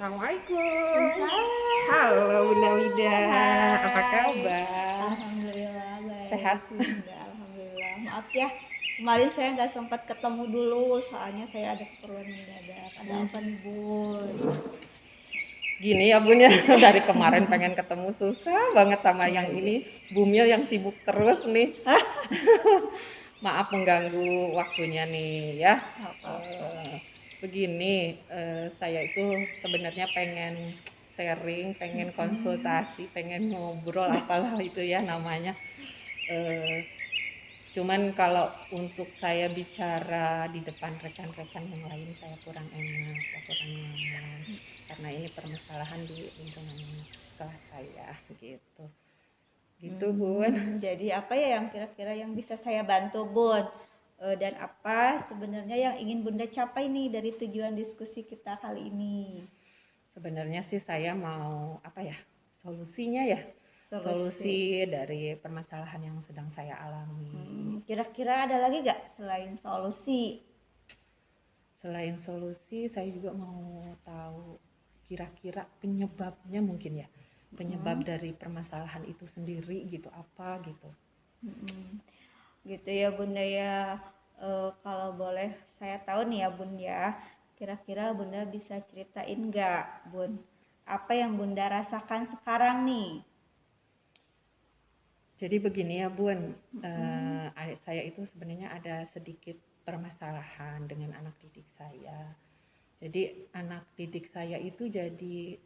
Assalamualaikum. Salam. Halo Bunda Wida, apa Hai. kabar? Alhamdulillah Sehat? baik. Bunda. Alhamdulillah. Maaf ya, kemarin saya nggak sempat ketemu dulu, soalnya saya ada keperluan mendadak. Ada apa nih, Bun? Gini ya Bun ya, dari kemarin pengen ketemu susah banget sama yang ini Bumil yang sibuk terus nih. Maaf mengganggu waktunya nih ya. Begini, saya itu sebenarnya pengen sharing, pengen konsultasi, pengen ngobrol apalah itu ya namanya. Cuman kalau untuk saya bicara di depan rekan-rekan yang lain saya kurang enak, saya kurang nyaman karena ini permasalahan di lingkungan kelas saya gitu. Gitu Bun. Jadi apa ya yang kira-kira yang bisa saya bantu, Bun? Dan apa sebenarnya yang ingin Bunda capai nih dari tujuan diskusi kita kali ini? Sebenarnya sih saya mau apa ya? Solusinya ya. Solusi. Solusi dari permasalahan yang sedang saya alami. Kira-kira ada lagi gak selain solusi? Selain solusi, saya juga mau tahu kira-kira penyebabnya mungkin ya. Penyebab dari permasalahan itu sendiri gitu apa gitu. Gitu ya Bunda ya. Kalau boleh saya tahu nih ya Bun ya, kira-kira Bunda bisa ceritain nggak Bun, apa yang Bunda rasakan sekarang nih? Jadi begini ya Bun, adik saya itu sebenarnya ada sedikit permasalahan dengan anak didik saya. Jadi anak didik saya itu jadi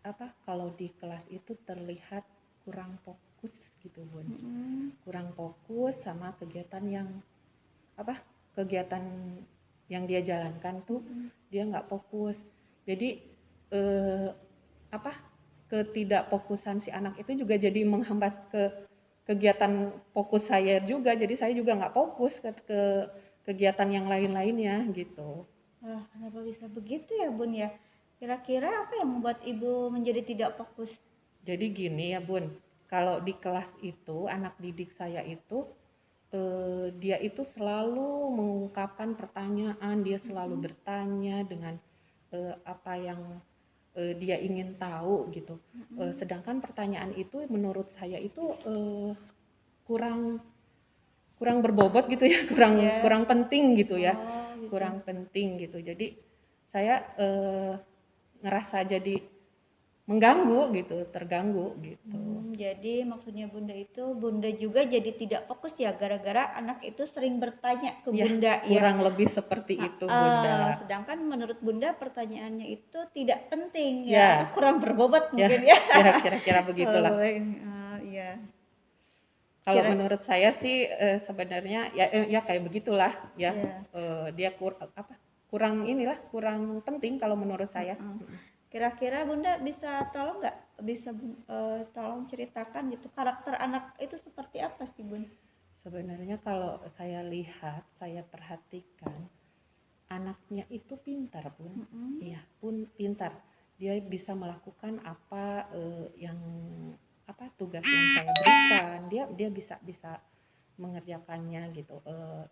apa? Kalau di kelas itu terlihat kurang fokus gitu Bun. Kurang fokus sama kegiatan yang apa? Kegiatan yang dia jalankan tuh dia nggak fokus. Jadi apa? Ketidakfokusan si anak itu juga jadi menghambat ke kegiatan fokus saya juga, jadi saya juga nggak fokus ke kegiatan yang lain-lainnya gitu. Kenapa bisa begitu ya Bun ya? Kira-kira apa yang membuat Ibu menjadi tidak fokus? Jadi gini ya Bun, kalau di kelas itu anak didik saya itu dia itu selalu mengungkapkan pertanyaan, dia selalu bertanya dengan apa yang dia ingin tahu gitu. Sedangkan pertanyaan itu menurut saya itu kurang kurang berbobot gitu ya, kurang penting gitu ya. Gitu. Kurang penting gitu. Jadi saya ngerasa jadi mengganggu gitu, terganggu gitu. Jadi maksudnya Bunda itu Bunda juga jadi tidak fokus ya gara-gara anak itu sering bertanya ke Bunda ya. Kurang lebih seperti itu Bunda. Sedangkan menurut Bunda pertanyaannya itu tidak penting ya, atau kurang berbobot mungkin ya. Kira-kira begitulah. Iya. Kalau menurut saya sih sebenarnya ya kayak begitulah ya. Dia kurang inilah, kurang penting kalau menurut saya. Kira-kira Bunda bisa tolong nggak, bisa tolong ceritakan gitu karakter anak itu seperti apa sih Bun? Sebenarnya kalau saya lihat, saya perhatikan anaknya itu pintar Bun. Iya Bun, pintar. Dia bisa melakukan apa yang apa tugas yang saya berikan, dia bisa mengerjakannya gitu.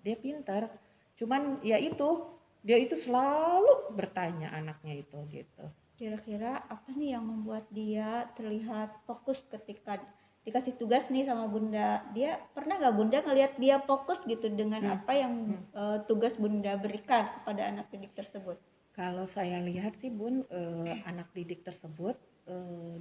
Dia pintar, cuman ya itu dia itu selalu bertanya anaknya itu gitu. Kira-kira apa nih yang membuat dia terlihat fokus ketika dikasih tugas nih sama Bunda? Dia pernah nggak Bunda ngelihat dia fokus gitu dengan apa yang tugas Bunda berikan kepada anak didik tersebut? Kalau saya lihat sih Bun, anak didik tersebut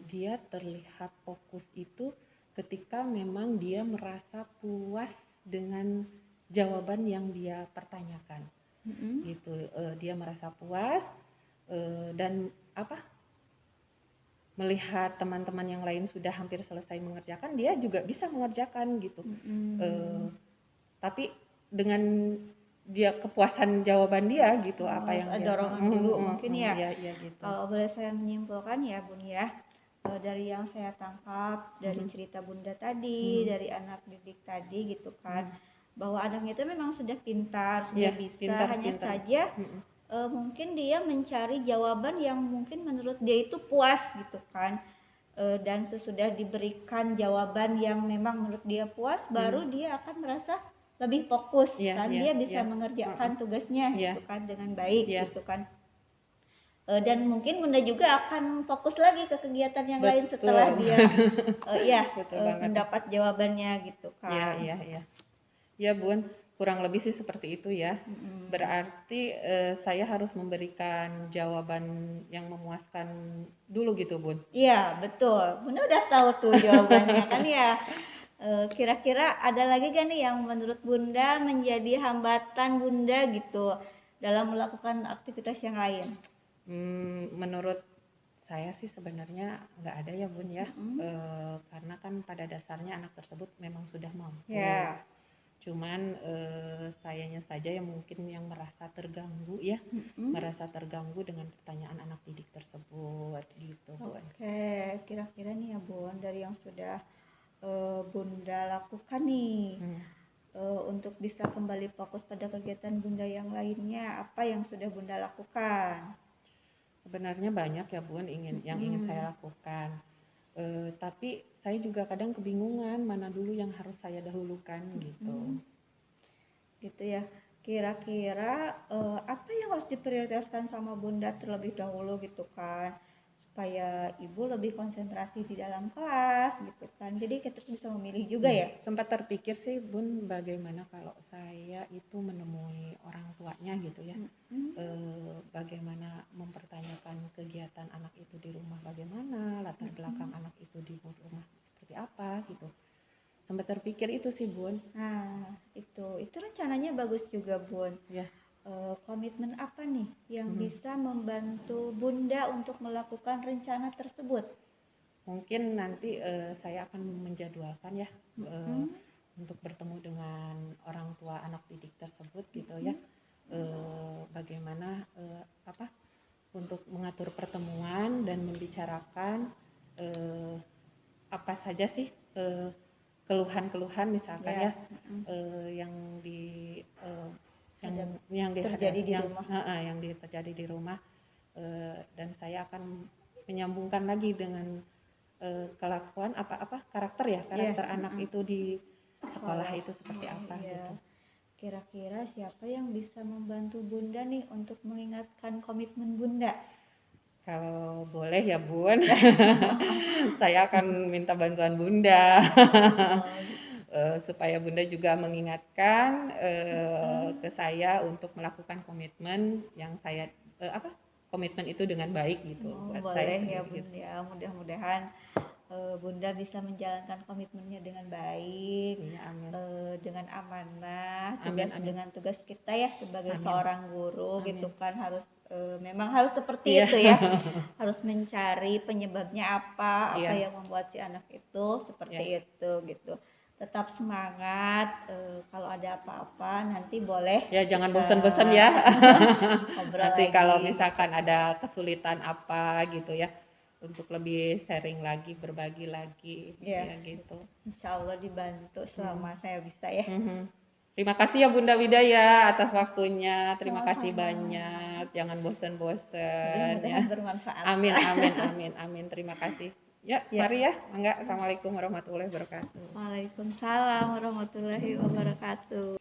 dia terlihat fokus itu ketika memang dia merasa puas dengan jawaban yang dia pertanyakan. Gitu, dia merasa puas dan apa? Melihat teman-teman yang lain sudah hampir selesai mengerjakan, dia juga bisa mengerjakan gitu. Tapi dengan dia kepuasan jawaban dia gitu, apa yang dia dorongan dulu mungkin ya. Ya gitu. Kalau boleh saya menyimpulkan ya Bun ya, dari yang saya tangkap dari cerita Bunda tadi, dari anak didik tadi gitu kan, bahwa anaknya itu memang sudah pintar, sudah bisa, hanya saja mungkin dia mencari jawaban yang mungkin menurut dia itu puas gitu kan. Dan sesudah diberikan jawaban yang memang menurut dia puas, baru dia akan merasa lebih fokus kan, dia bisa mengerjakan tugasnya gitu kan dengan baik gitu kan. Dan mungkin Bunda juga akan fokus lagi ke kegiatan yang lain Betul. setelah dia Betul banget. mendapat jawabannya gitu Iya, kan. iya. Ya Bun, kurang lebih sih seperti itu ya. Berarti saya harus memberikan jawaban yang memuaskan dulu gitu Bun. Iya, betul. Bunda udah tahu tuh jawabannya kan ya. Kira-kira ada lagi gak nih yang menurut Bunda menjadi hambatan Bunda gitu dalam melakukan aktivitas yang lain? Menurut saya sih sebenarnya nggak ada ya Bun ya. Karena kan pada dasarnya anak tersebut memang sudah mampu. Ya. Cuman sayanya saja yang mungkin yang merasa terganggu ya, merasa terganggu dengan pertanyaan anak didik tersebut gitu Bun. Oke, kira-kira nih ya Bun, dari yang sudah Bunda lakukan nih untuk bisa kembali fokus pada kegiatan Bunda yang lainnya, apa yang sudah Bunda lakukan? Sebenarnya banyak ya Bun yang ingin saya lakukan. Tapi saya juga kadang kebingungan mana dulu yang harus saya dahulukan gitu. Gitu ya. Kira-kira apa yang harus diprioritaskan sama Bunda terlebih dahulu gitu kan, supaya ibu lebih konsentrasi di dalam kelas gitu kan, jadi kita bisa memilih juga ya. Sempat terpikir sih Bun, bagaimana kalau saya itu menemui orang tuanya gitu ya. Bagaimana mempertanyakan kegiatan anak itu di rumah, bagaimana latar belakang anak itu di rumah seperti apa gitu. Sempat terpikir itu sih Bun. Nah itu rencananya bagus juga Bun ya. Komitmen apa nih yang bisa membantu Bunda untuk melakukan rencana tersebut? Mungkin nanti saya akan menjadwalkan ya untuk bertemu dengan orang tua anak didik tersebut gitu ya. Bagaimana untuk mengatur pertemuan dan membicarakan apa saja sih keluhan-keluhan misalkan ya yang terjadi di rumah dan saya akan menyambungkan lagi dengan kelakuan karakter anak itu di sekolah itu seperti apa gitu. Kira-kira siapa yang bisa membantu Bunda nih untuk mengingatkan komitmen Bunda? Kalau boleh ya Bun, saya akan minta bantuan Bunda supaya Bunda juga mengingatkan ke saya untuk melakukan komitmen yang saya komitmen itu dengan baik gitu. Buat boleh saya ya Bunda gitu. Ya mudah-mudahan Bunda bisa menjalankan komitmennya dengan baik, amin. Dengan amanah, dengan tugas kita ya sebagai seorang guru gitu kan, harus memang harus seperti itu ya, harus mencari penyebabnya apa yang membuat si anak itu seperti itu gitu. Tetap semangat, kalau ada apa-apa nanti boleh ya jangan bosan-bosan ya nanti lagi. Kalau misalkan ada kesulitan apa gitu ya, untuk lebih sharing lagi, berbagi lagi ya gitu. Insya Allah dibantu selama saya bisa ya. Terima kasih ya Bunda Widaya atas waktunya. Terima kasih banyak. Jangan bosan-bosan ya. Bermanfaat. Amin. Terima kasih. Ya, mari ya. Assalamualaikum warahmatullahi wabarakatuh. Waalaikumsalam warahmatullahi wabarakatuh.